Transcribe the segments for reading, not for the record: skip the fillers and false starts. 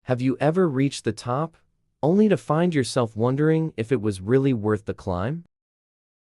Have you ever reached the top, only to find yourself wondering if it was really worth the climb?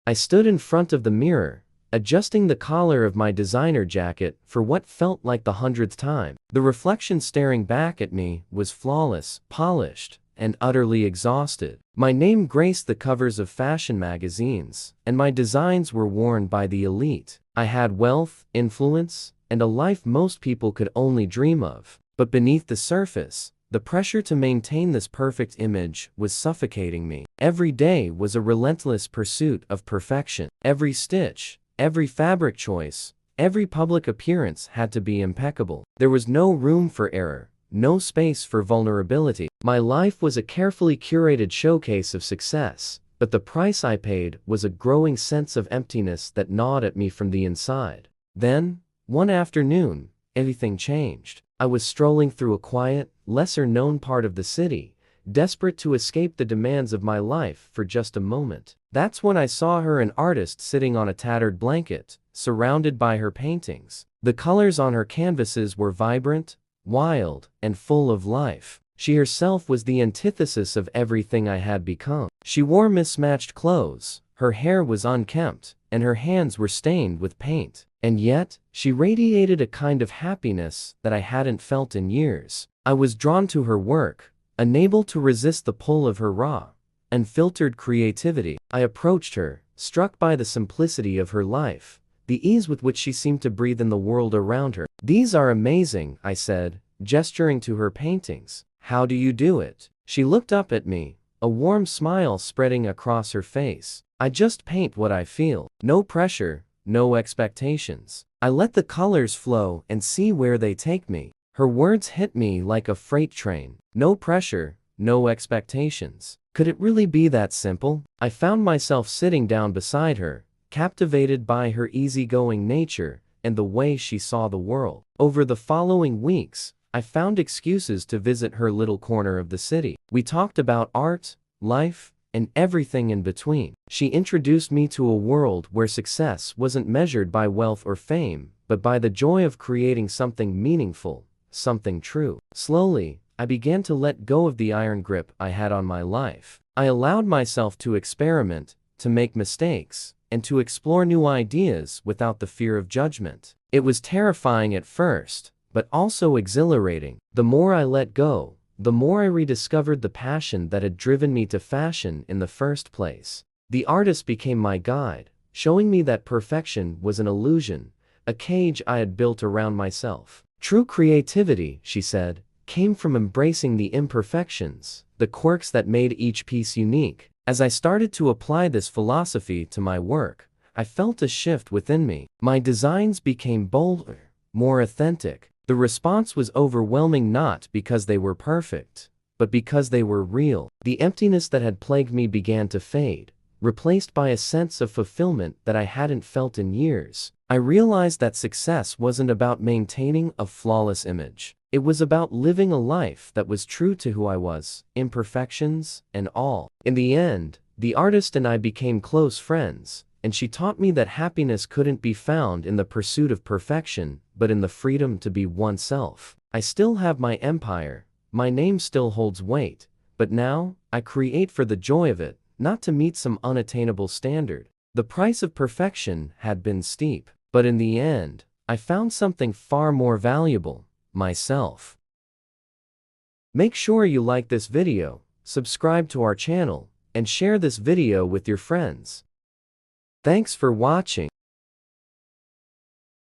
I stood in front of the mirror, adjusting the collar of my designer jacket for what felt like the 100th time. The reflection staring back at me was flawless, polished, and utterly exhausted. My name graced the covers of fashion magazines, and my designs were worn by the elite. I had wealth, influence, and a life most people could only dream of. But beneath the surface, the pressure to maintain this perfect image was suffocating me. Every day was a relentless pursuit of perfection. Every stitch, every fabric choice, every public appearance had to be impeccable. There was no room for error, no space for vulnerability. My life was a carefully curated showcase of success, but the price I paid was a growing sense of emptiness that gnawed at me from the inside. Then, one afternoon, everything changed. I was strolling through a quiet, lesser-known part of the city, desperate to escape the demands of my life for just a moment. That's when I saw her, an artist sitting on a tattered blanket, surrounded by her paintings. The colors on her canvases were vibrant, wild, and full of life. She herself was the antithesis of everything I had become. She wore mismatched clothes, her hair was unkempt, and her hands were stained with paint. And yet, she radiated a kind of happiness that I hadn't felt in years. I was drawn to her work, unable to resist the pull of her raw, unfiltered creativity. I approached her, struck by the simplicity of her life, the ease with which she seemed to breathe in the world around her. "These are amazing," I said, gesturing to her paintings. "How do you do it?" She looked up at me, a warm smile spreading across her face. "I just paint what I feel. No pressure, no expectations. I let the colors flow and see where they take me." Her words hit me like a freight train. No pressure, no expectations. Could it really be that simple? I found myself sitting down beside her, captivated by her easygoing nature and the way she saw the world. Over the following weeks, I found excuses to visit her little corner of the city. We talked about art, life, and everything in between. She introduced me to a world where success wasn't measured by wealth or fame, but by the joy of creating something meaningful, something true. Slowly, I began to let go of the iron grip I had on my life. I allowed myself to experiment, to make mistakes, and to explore new ideas without the fear of judgment. It was terrifying at first, but also exhilarating. The more I let go, the more I rediscovered the passion that had driven me to fashion in the first place. The artist became my guide, showing me that perfection was an illusion, a cage I had built around myself. True creativity, she said, came from embracing the imperfections, the quirks that made each piece unique. As I started to apply this philosophy to my work, I felt a shift within me. My designs became bolder, more authentic. The response was overwhelming, not because they were perfect, but because they were real. The emptiness that had plagued me began to fade, replaced by a sense of fulfillment that I hadn't felt in years. I realized that success wasn't about maintaining a flawless image. It was about living a life that was true to who I was, imperfections and all. In the end, the artist and I became close friends, and she taught me that happiness couldn't be found in the pursuit of perfection, but in the freedom to be oneself. I still have my empire, my name still holds weight, but now, I create for the joy of it, not to meet some unattainable standard. The price of perfection had been steep, but in the end, I found something far more valuable: myself. Make sure you like this video, subscribe to our channel, and share this video with your friends. Thanks for watching.